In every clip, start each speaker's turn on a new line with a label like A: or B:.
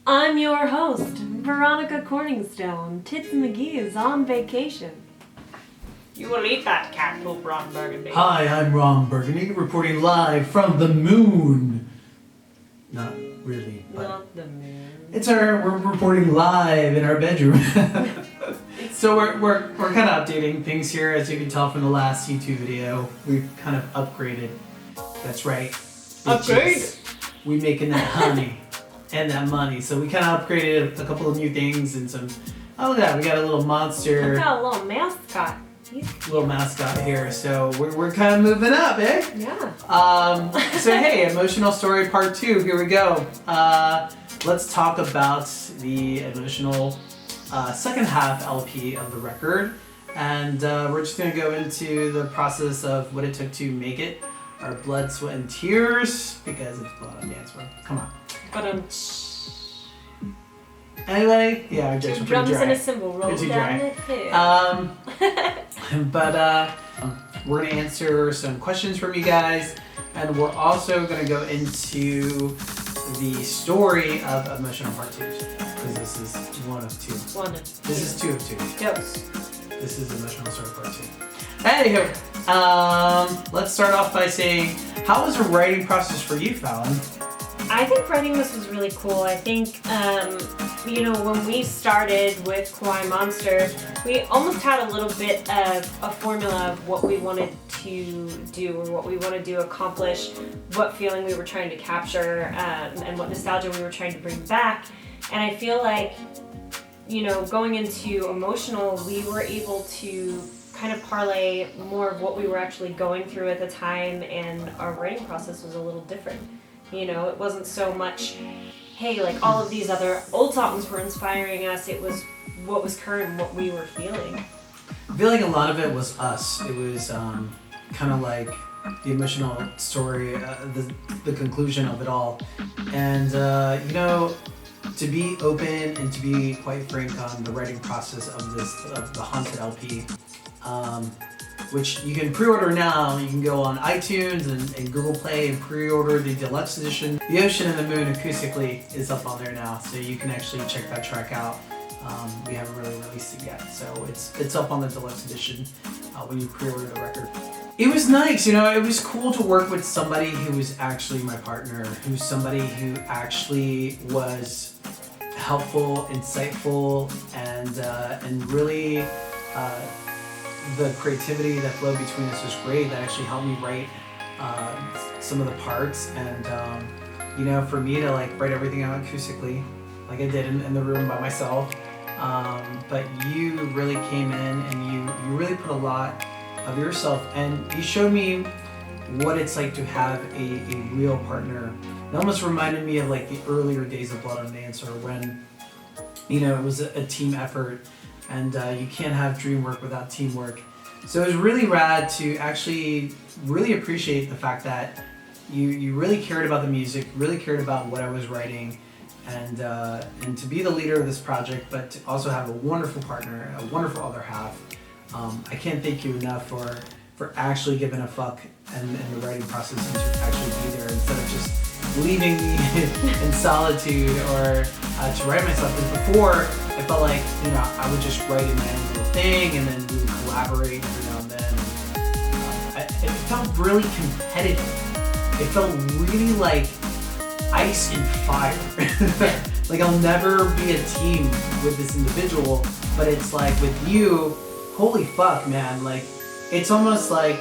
A: I'm your host, Veronica Corningstone. Tits McGee is on vacation.
B: You will eat that cat poop, Ron Burgundy.
C: Hi, I'm Ron Burgundy, reporting live from the moon. Not really, but
A: Not the moon.
C: we're reporting live in our bedroom. So we're kind of updating things here, as you can tell from the last YouTube video. We've kind of upgraded. That's right.
B: Upgrade?
C: We making that honey and that money. So we kind of upgraded a couple of new things and some. Oh look at that, we got a little monster.
A: I've got a little mascot.
C: Little mascot here, so we're kind of moving up, eh?
A: Yeah.
C: So hey, emotional story part 2. Here we go. Let's talk about the emotional second half LP of the record, and we're just gonna go into the process of what it took to make it. Our blood, sweat, and tears, because it's blood on dance floor. Come on. Anyway, yeah, our jokes are pretty
A: Drums
C: dry.
A: and a cymbal roll
C: Pretty
A: down
C: dry.
A: the hill.
C: But we're gonna answer some questions from you guys, and we're also gonna go into the story of Emotional Part 2, because this is one of two. This is 2 of 2.
A: Dose.
C: This is Emotional Story Part 2. Anywho, let's start off by saying, how was the writing process for you, Fallon?
A: I think writing this was really cool. I think, when we started with Kawaii Monster, we almost had a little bit of a formula of what we wanted to do, or what we wanted to accomplish, what feeling we were trying to capture, and what nostalgia we were trying to bring back. And I feel like, going into Emotional, we were able to kind of parlay more of what we were actually going through at the time, and our writing process was a little different. It wasn't so much, hey, like all of these other old songs were inspiring us. It was what was current and what we were feeling.
C: I feel like a lot of it was us. It was kind of like the emotional story, the conclusion of it all. And, to be open and to be quite frank on the writing process of the Haunted LP, which you can pre-order now. You can go on iTunes and Google Play and pre-order the deluxe edition. The Ocean and the Moon acoustically is up on there now, so you can actually check that track out. We haven't really released it yet, so it's up on the deluxe edition when you pre-order the record. It was nice, it was cool to work with somebody who was actually my partner, who's somebody who actually was helpful, insightful, and really the creativity that flowed between us was great. That actually helped me write some of the parts, and for me to write everything out acoustically, like I did in the room by myself. But you really came in and you really put a lot of yourself, and you showed me what it's like to have a real partner. It almost reminded me of the earlier days of Blood on Dancer, when it was a team effort, and you can't have dream work without teamwork. So it was really rad to actually really appreciate the fact that you really cared about the music, really cared about what I was writing, and to be the leader of this project, but to also have a wonderful partner, a wonderful other half. I can't thank you enough for actually giving a fuck in the writing process, and to actually be there instead of just leaving me in solitude, or to write myself. Because before, I felt like I would just write in my own little thing, and then we would collaborate every now and then. It felt really competitive. It felt really like ice and fire. Like I'll never be a team with this individual, but it's like with you, holy fuck, man. It's almost like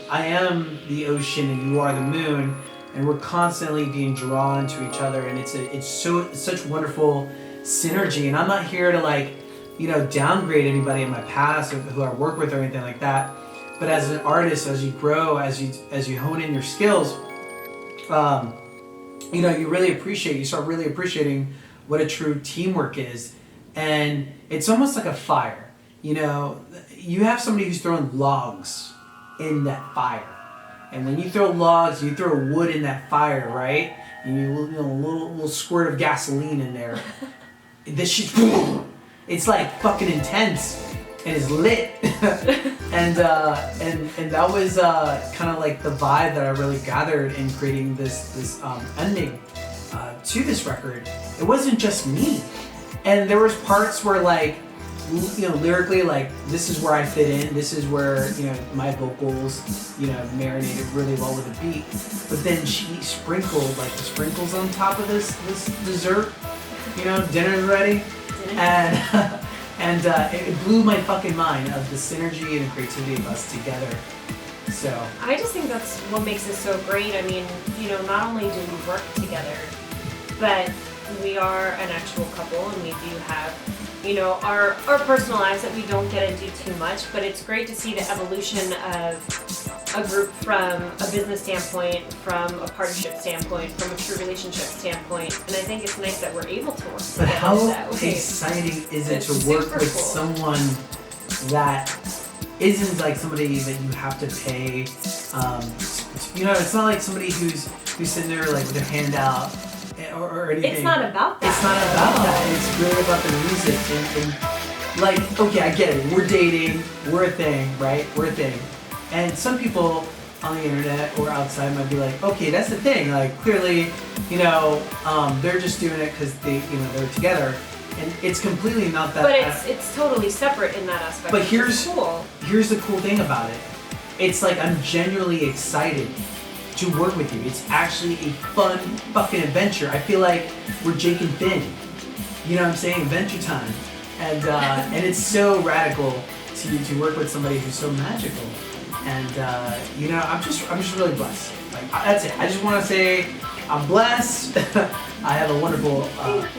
C: I am the ocean and you are the moon, and we're constantly being drawn to each other, and it's such wonderful synergy. And I'm not here to downgrade anybody in my past or who I work with or anything like that. But as an artist, as you grow, as you hone in your skills, you start really appreciating what a true teamwork is. And it's almost like a fire. You have somebody who's throwing logs in that fire. And when you throw logs, you throw wood in that fire, right? And a little squirt of gasoline in there. This shit, it's fucking intense, and it's lit. and that was kind of the vibe that I really gathered in creating this ending. to this record, it wasn't just me. And there was parts where like, you know, lyrically, like, this is where I fit in, this is where, you know, my vocals, you know, marinated really well with the beat. But then she sprinkled like the sprinkles on top of this dessert, you know, dinner's ready. And and it blew my fucking mind of the synergy and the creativity of us together. So
A: I just think that's what makes it so great. I mean, you know, not only do we work together, but we are an actual couple, and we do have, you know, our personal lives that we don't get into too much, but it's great to see the evolution of a group from a business standpoint, from a partnership standpoint, from a true relationship standpoint, and I think it's nice that we're able to work together.
C: But how
A: that way.
C: exciting is it
A: It's
C: to work
A: super
C: with
A: cool.
C: someone that isn't like somebody that you have to pay? You know, it's not like somebody who's sitting there like with their hand out or anything.
A: It's not about that.
C: It's not about that. It's really about the music and like, okay, I get it. We're dating. We're a thing, right? We're a thing. And some people on the internet or outside might be like, okay, that's the thing. Like, clearly, you know, they're just doing it because they, you know, they're together. And it's completely not that.
A: But it's totally separate in that aspect.
C: But
A: which is cool.
C: here's the cool thing about it. It's like I'm genuinely excited to work with you. It's actually a fun fucking adventure. I feel like we're Jake and Finn. You know what I'm saying? Adventure time. And it's so radical to work with somebody who's so magical. And you know, I'm just really blessed. Like that's it. I just want to say I'm blessed. I have a wonderful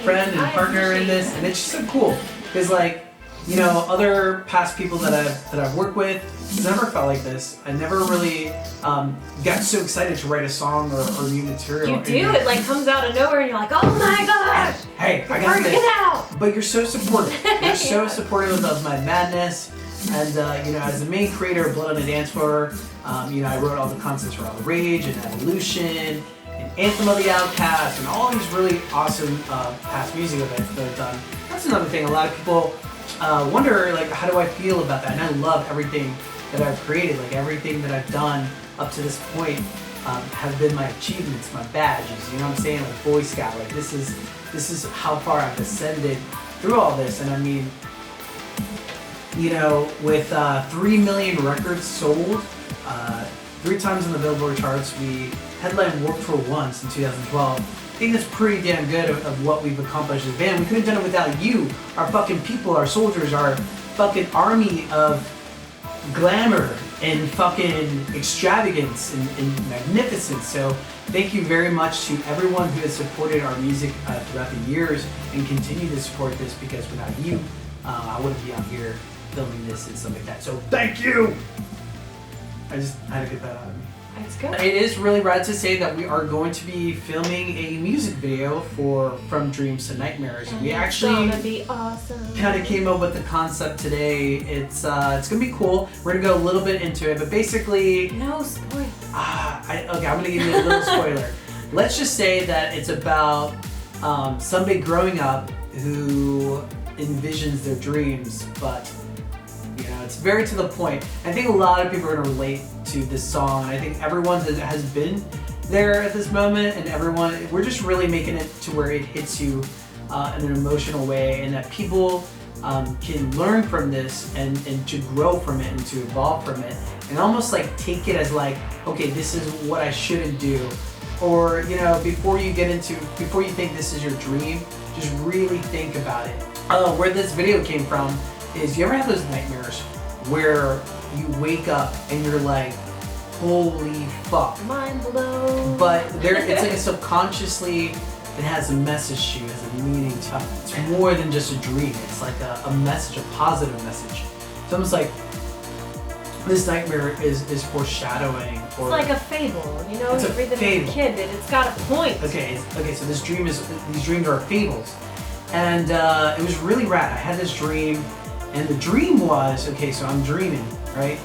C: friend and partner in this, and it's just so cool because, like, you know, other past people that I've worked with, it's never felt like this. I never really got so excited to write a song or new material.
A: You do, it like comes out of nowhere and you're like, oh my gosh!
C: Hey, I got
A: Work
C: this.
A: it out!
C: But you're so supportive. You're so supportive of my madness. And you know, as the main creator of Blood on the Dance Floor, you know, I wrote all the concepts for All the Rage and Evolution and Anthem of the Outcast and all these really awesome past music events that I've done. That's another thing. A lot of people wonder, like, how do I feel about that? And I love everything that I've created. Like, everything that I've done up to this point have been my achievements, my badges. You know what I'm saying? Like Boy Scout. Like, this is how far I've ascended through all this. And I mean, you know, with 3 million records sold, 3 times on the Billboard charts, we headlined Warped Tour once in 2012. I think that's pretty damn good of what we've accomplished as a band. We couldn't have done it without you, our fucking people, our soldiers, our fucking army of glamour and fucking extravagance and magnificence. So thank you very much to everyone who has supported our music throughout the years and continue to support this, because without you, I wouldn't be out here filming this and stuff like that. So thank you! I had to get that out of me.
A: It's good.
C: It is really rad to say that we are going to be filming a music video for From Dreams to Nightmares.
A: And
C: We
A: it's
C: actually
A: gonna be awesome.
C: kind of came up with the concept today. It's gonna be cool. We're gonna go a little bit into it, but basically,
A: No spoil.
C: okay, I'm gonna give you a little spoiler. Let's just say that it's about somebody growing up who envisions their dreams, but you know, it's very to the point. I think a lot of people are gonna relate to this song. I think everyone has been there at this moment, and we're just really making it to where it hits you in an emotional way, and that people can learn from this and to grow from it and to evolve from it, and almost like take it as like, okay, this is what I shouldn't do. Or, you know, before you think this is your dream, just really think about it. Where this video came from is, you ever have those nightmares where you wake up and you're like, holy fuck.
A: Mind blown.
C: But it's like a subconsciously, it has a message to you, it has a meaning to it. It's more than just a dream. It's like a message, a positive message. It's almost like this nightmare is foreshadowing.
A: It's like a fable, you know?
C: It's
A: You
C: a
A: read them as
C: fable.
A: a kid, that it's got a point.
C: Okay, so these dreams are fables. And it was really rad. I had this dream, and the dream was, okay, so I'm dreaming, right?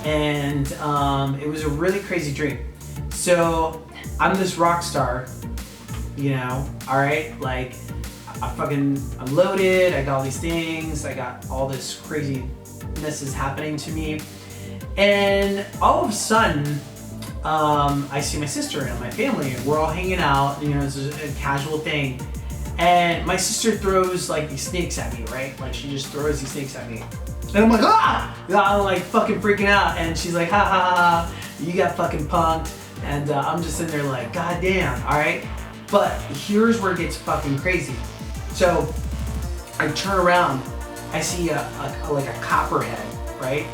C: And it was a really crazy dream. So I'm this rock star, you know, all right? Like, I'm loaded, I got all these things, I got all this craziness is happening to me. And all of a sudden, I see my sister and my family, and we're all hanging out. You know, it's a casual thing. And my sister throws like these snakes at me, right? Like she just throws these snakes at me. And I'm like, ah! I'm like fucking freaking out. And she's like, ha ha ha, you got fucking punked. And I'm just sitting there like, god damn, all right? But here's where it gets fucking crazy. So I turn around, I see like a copperhead, right?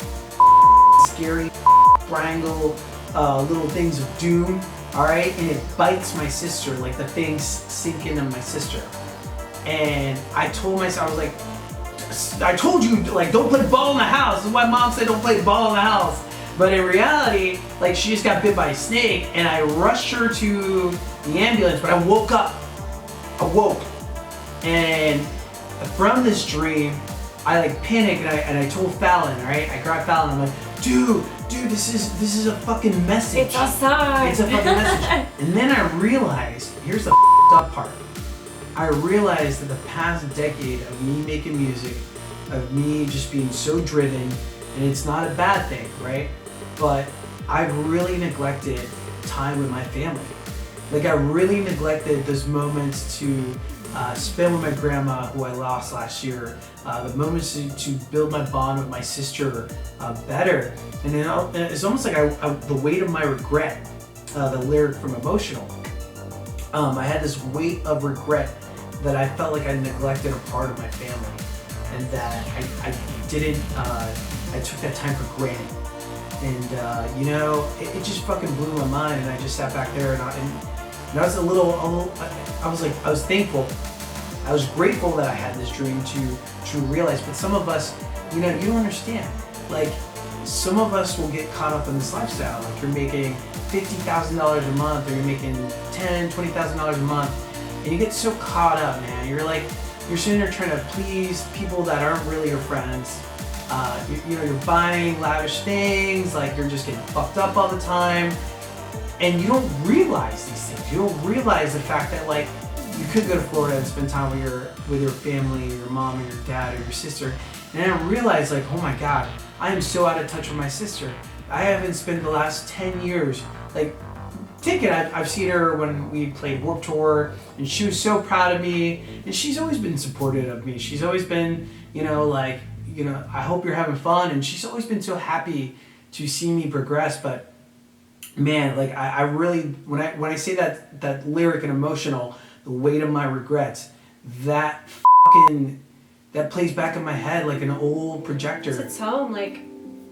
C: Scary triangle, little things of doom. All right, and it bites my sister, like the fangs sink into my sister. And I told myself, I was like, I told you, like, don't play ball in the house. This is why mom said don't play ball in the house. But in reality, like, she just got bit by a snake, and I rushed her to the ambulance, but I woke up. I woke. And from this dream, I like panicked, and I told Fallon, right? I grabbed Fallon, I'm like, dude, this is a fucking message.
A: It's a sign.
C: It's a fucking message. And then I realized, here's the up part. I realized that the past decade of me making music, of me just being so driven, and it's not a bad thing, right? But I've really neglected time with my family. Like I really neglected those moments to spend with my grandma, who I lost last year, the moments to build my bond with my sister better. And then it's almost like the weight of my regret, the lyric from Emotional. I had this weight of regret that I felt like I neglected a part of my family, and that I didn't, I took that time for granted. And you know, it just fucking blew my mind, and I just sat back there and I was I was thankful. I was grateful that I had this dream to realize. But some of us, you know, you don't understand. Like, some of us will get caught up in this lifestyle. Like, you're making $50,000 a month, or you're making $10,000, $20,000 a month, and you get so caught up, man. You're like, you're sitting there trying to please people that aren't really your friends. You know, you're buying lavish things, like you're just getting fucked up all the time, and you don't realize these things. You don't realize the fact that, like, you could go to Florida and spend time with your family, your mom or your dad or your sister, and I realized, like, oh my god, I am so out of touch with my sister. I haven't spent the last 10 years, like, take it, I've seen her when we played Warped Tour, and she was so proud of me, and she's always been supportive of me. She's always been, you know, like, you know, I hope you're having fun, and she's always been so happy to see me progress. But man, like, I really, when I say that lyric and Emotional, the weight of my regrets, that plays back in my head like an old projector.
A: It's home, like,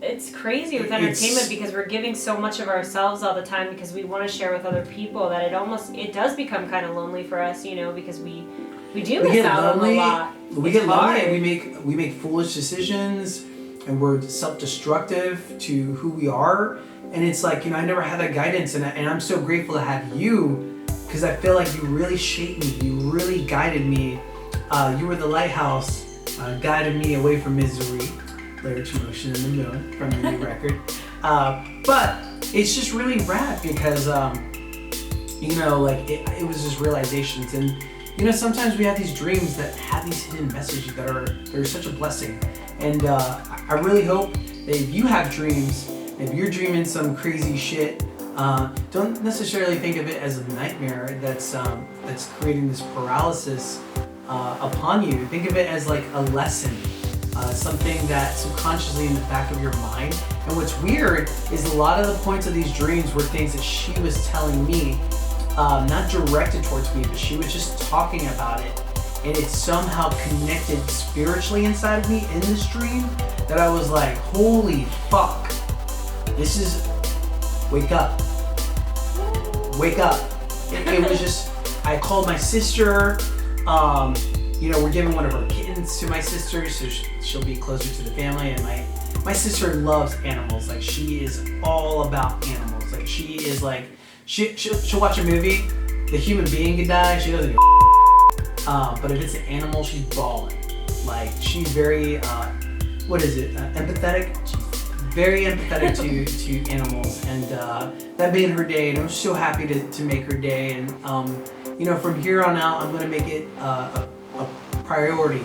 A: it's crazy with entertainment, because we're giving so much of ourselves all the time because we want to share with other people, that it does become kind of lonely for us, you know, because we do miss out on a lot.
C: We get lonely, and we make foolish decisions, and we're self-destructive to who we are. And it's like, you know, I never had that guidance, and I'm so grateful to have you, because I feel like you really shaped me. You really guided me. You were the lighthouse, guided me away from misery. Lyrics, Emotion in the Moon from the new record. But it's just really rad because, you know, like, it was just realizations. And, you know, sometimes we have these dreams that have these hidden messages that are such a blessing. And I really hope that if you have dreams, if you're dreaming some crazy shit, don't necessarily think of it as a nightmare that's creating this paralysis upon you. Think of it as like a lesson. Something that subconsciously in the back of your mind. And what's weird is a lot of the points of these dreams were things that she was telling me, not directed towards me, but she was just talking about it. And it somehow connected spiritually inside of me in this dream that I was like, holy fuck. This is, wake up. Wake up. It was just, I called my sister, you know, we're giving one of our kittens to my sister, so she'll be closer to the family. And my sister loves animals. Like, she is all about animals. Like, she is like, she'll watch a movie, the human being can die, she doesn't give a but if it's an animal, she's bawling. Like, she's very, empathetic? She's very empathetic to animals, and that made her day, and I'm so happy to make her day. And you know, from here on out, I'm gonna make it a priority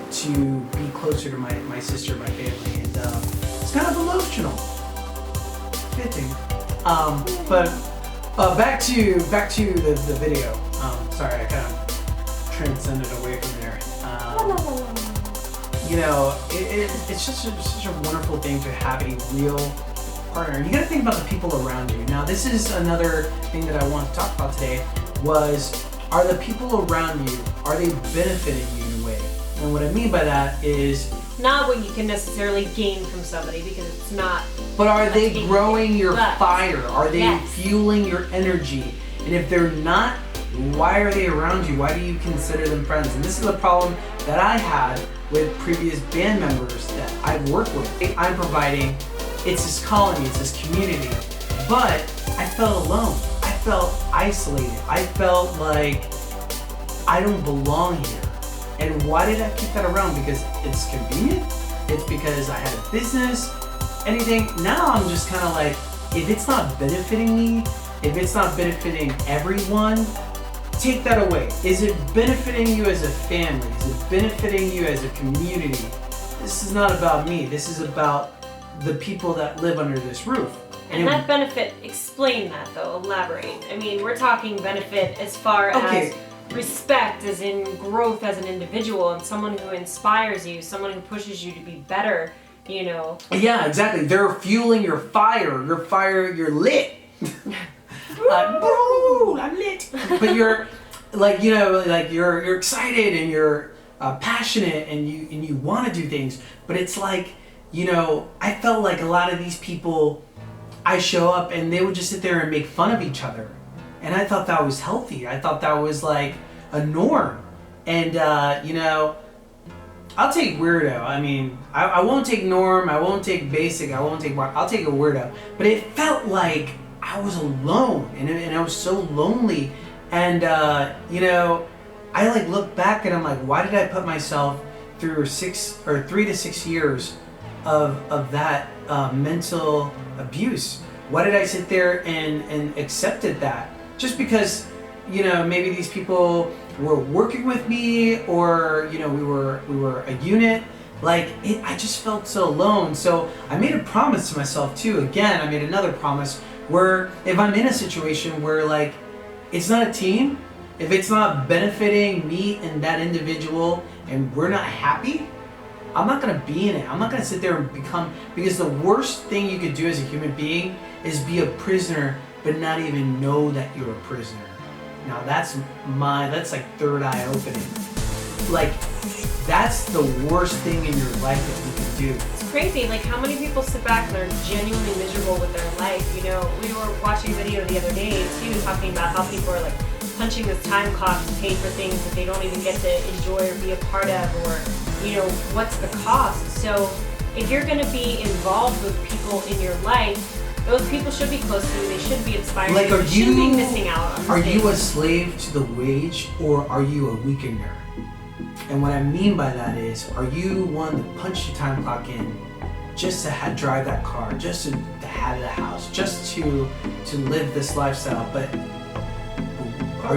C: to be closer to my sister, my family, and it's kind of emotional, fitting. But back to the video. Sorry, I kind of transcended away from there. You know, it's just such a wonderful thing to have a real partner. You got to think about the people around you. Now, this is another thing that I want to talk about today. Are the people around you, are they benefiting you in a way? And what I mean by that is
A: not what you can necessarily gain from somebody, because it's not.
C: But are they growing your fire? Are they
A: yes.
C: fueling your energy? And if they're not, why are they around you? Why do you consider them friends? And this is a problem that I had with previous band members that I've worked with. I'm providing, it's this colony, it's this community. But I felt alone. I felt isolated. I felt like I don't belong here. And why did I keep that around? Because it's convenient? It's because I had a business? Anything? Now I'm just kind of like, if it's not benefiting me, if it's not benefiting everyone, take that away. Is it benefiting you as a family? Is it benefiting you as a community? This is not about me. This is about the people that live under this roof.
A: And that benefit, explain that though, elaborate. I mean, we're talking benefit as far as respect, as in growth as an individual, and someone who inspires you, someone who pushes you to be better, you know.
C: Yeah, exactly. They're fueling your fire. Your fire, you're lit. I'm lit. But you're like, you know, like you're excited and you're passionate and you want to do things. But it's like, you know, I felt like a lot of these people, I show up and they would just sit there and make fun of each other. And I thought that was healthy. I thought that was like a norm. And, you know, I'll take weirdo. I mean, I won't take norm. I won't take basic. I'll take a weirdo. But it felt like I was alone and I was so lonely. And, you know, I like look back and I'm like, why did I put myself through 3 to 6 years of that mental abuse? Why did I sit there and accepted that? Just because, you know, maybe these people were working with me, or, you know, we were a unit. Like, I just felt so alone. So I made a promise to myself too. Again, I made another promise where if I'm in a situation where like it's not a team, if it's not benefiting me and that individual and we're not happy, I'm not gonna be in it. I'm not gonna sit there and because the worst thing you could do as a human being is be a prisoner but not even know that you're a prisoner. Now that's like third eye opening. Like, that's the worst thing in your life that you can do.
A: It's crazy, like how many people sit back and are genuinely miserable with their life. You know, we were watching a video the other day too, talking about how people are like punching this time clock to pay for things that they don't even get to enjoy or be a part of, or, you know, what's the cost? So if you're going to be involved with people in your life, those people should be close to you. They should be inspiring.
C: Like,
A: you shouldn't be missing out on
C: Are
A: things.
C: you a slave to the wage, or are you a weekender? And what I mean by that is, are you one that punched your time clock in just to drive that car, just to have the house, just to live this lifestyle? But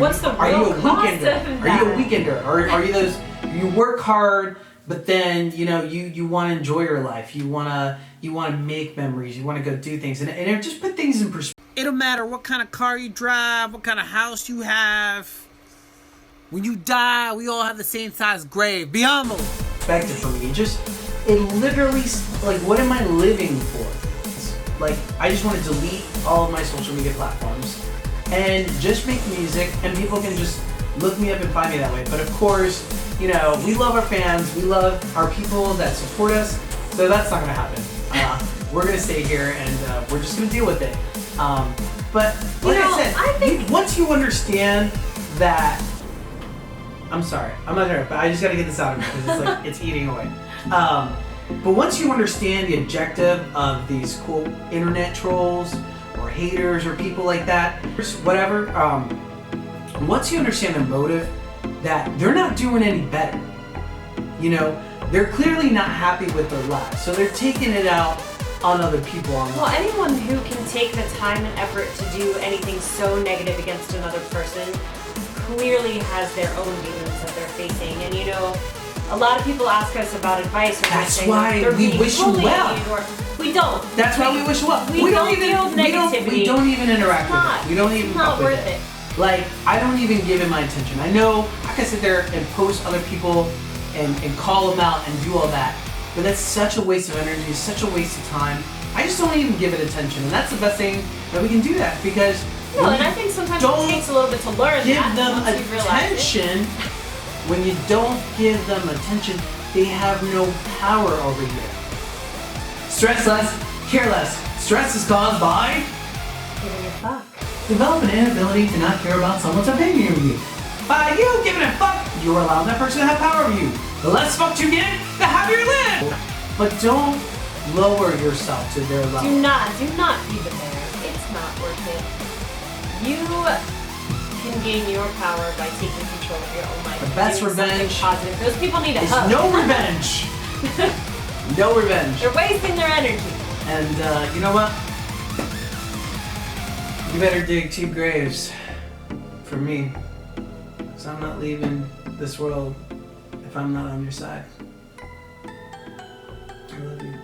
A: what's the real cost of that?
C: Are you a weekender? Are you those? You work hard, but then you know you want to enjoy your life. You want to make memories. You want to go do things, and it just put things in perspective.
D: It don't matter what kind of car you drive, what kind of house you have. When you die, we all have the same size grave. Be humble.
C: Perspective for me, it literally, like, what am I living for? It's like, I just want to delete all of my social media platforms and just make music, and people can just look me up and find me that way. But of course, you know, we love our fans, we love our people that support us, so that's not gonna happen. We're gonna stay here and we're just gonna deal with it. But like I said, once you understand that, I'm sorry, I'm not there, but I just gotta get this out of me because it's like, it's eating away. But once you understand the objective of these cool internet trolls or haters or people like that, whatever, once you understand their motive, that they're not doing any better. You know, they're clearly not happy with their lives, so they're taking it out on other people online.
A: Well, anyone who can take the time and effort to do anything so negative against another person clearly has their own demons that they're facing. And you know, a lot of people ask us about advice. Or
C: That's
A: saying
C: why
A: they're
C: we
A: being
C: wish you
A: bullied,
C: well.
A: Or we don't.
C: That's why we wish you well.
A: We don't deal with
C: we
A: negativity.
C: don't even interact
A: It's
C: with
A: not.
C: it. We don't even
A: It's not
C: fuck with
A: worth it.
C: Like, I don't even give it my attention. I know I can sit there and post other people and call them out and do all that. But that's such a waste of energy, such a waste of time. I just don't even give it attention. And that's the best thing that we can do that because
A: No,
C: when
A: and
C: you
A: I think sometimes
C: don't
A: it takes a little bit to learn
C: give
A: that
C: them
A: once you realize it.
C: attention. When you don't give them attention, they have no power over you. Stress less, care less. Stress is caused by
A: Giving a fuck.
C: develop an inability to not care about someone's opinion of you. By you giving a fuck, you're allowing that person to have power over you. The less fucked you get, the happier you live. But don't lower yourself to their level.
A: Do not even there. It's not worth it. You can gain your power by taking control of your own life.
C: The
A: and
C: best
A: doing something
C: revenge
A: positive. Those people need a
C: It's
A: hug.
C: no revenge. No revenge.
A: They're wasting their energy.
C: And you know what? You better dig 2 graves for me. Because I'm not leaving this world if I'm not on your side. I love you.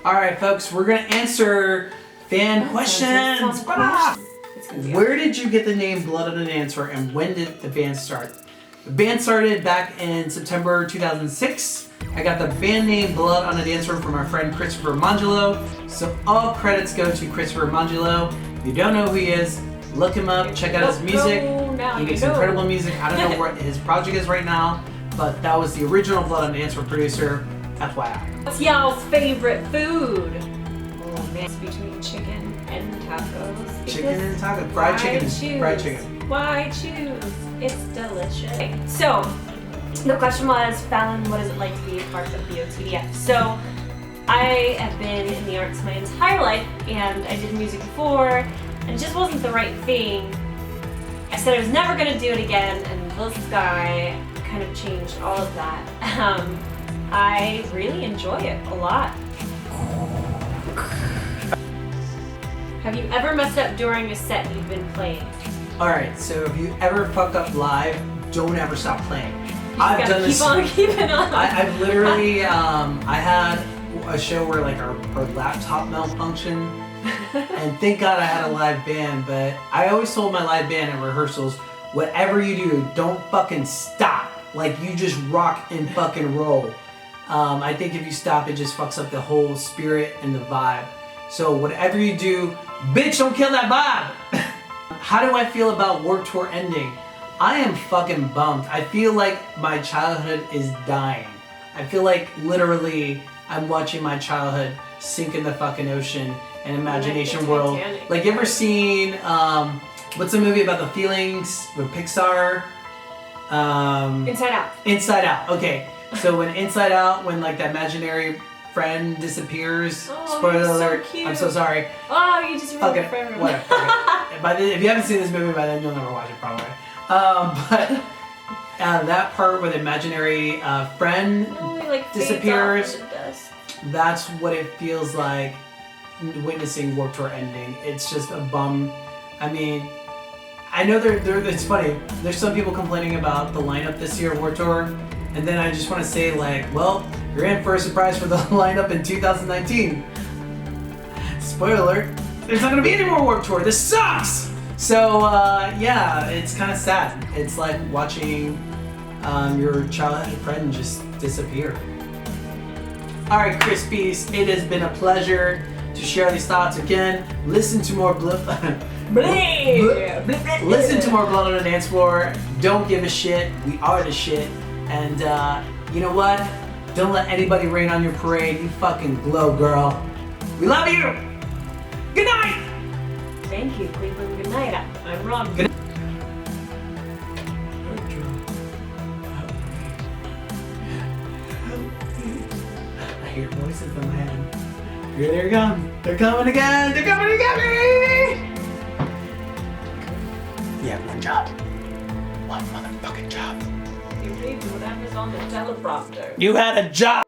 C: Alright, folks, we're going to answer fan questions. Where did you get the name Blood on a Dancer and when did the band start? The band started back in September 2006. I got the band name Blood on a Dancer from our friend Christopher Mongelo. So all credits go to Christopher Mongelo. If you don't know who he is, look him up, check out his music. He makes incredible music. I don't know what his project is right now, but that was the original Blood on a Dancer producer. FYI.
A: What's y'all's favorite food? Oh man, it's between chicken and tacos.
C: Chicken and taco. Fried chicken is fried chicken.
A: Why choose? It's delicious. Okay, so the question was, Fallon, what is it like to be a part of BOTDF? So I have been in the arts my entire life, and I did music before, and it just wasn't the right thing. I said I was never gonna do it again, and this guy kind of changed all of that. I really enjoy it a lot. Have you ever messed up during a set you've been playing?
C: Alright, so if you ever fuck up live, don't ever stop playing. I've
A: gotta
C: done this.
A: keep on keeping on.
C: I've literally, I had a show where like our laptop malfunctioned, and thank God I had a live band. But I always told my live band at rehearsals, whatever you do, don't fucking stop. Like you just rock and fucking roll. I think if you stop, it just fucks up the whole spirit and the vibe. So whatever you do, bitch, don't kill that vibe. How do I feel about Warped Tour ending? I am fucking bummed. I feel like my childhood is dying. I feel like literally I'm watching my childhood sink in the fucking ocean and imagination world.
A: Titanic.
C: Like, you ever seen, what's the movie about the feelings with Pixar?
A: Inside Out.
C: Inside Out, okay. So when Inside Out, when like that imaginary friend disappears,
A: Oh,
C: spoiler
A: he's so
C: alert,
A: cute.
C: I'm so sorry.
A: Oh, you just ruined
C: Okay,
A: it for everyone.
C: whatever. Okay. By if you haven't seen this movie by then, you'll never watch it probably. But that part where the imaginary friend
A: No, he, like, fades
C: disappears,
A: off into dust.
C: that's what it feels like witnessing Warped Tour ending. It's just a bum. I mean, I know it's funny. There's some people complaining about the lineup this year of Warped Tour, and then I just want to say like, well, you're in for a surprise for the lineup in 2019. Spoiler alert, there's not gonna be any more Warped Tour. This sucks! So, yeah, it's kind of sad. It's like watching your childhood friend just disappear. Alright, Crispies, it has been a pleasure to share these thoughts again. Listen to more Listen to more Blood on the Dance Floor. Don't give a shit. We are the shit. And you know what? Don't let anybody rain on your parade. You fucking glow, girl. We love you! Good night!
A: Thank you, Cleveland. Good night. I'm Ron.
C: Good I hear voices in my head. Here they're coming. They're coming again. They're coming to get me! You have one job. One motherfucking job.
A: You read whatever's on the teleprompter.
C: You had a job!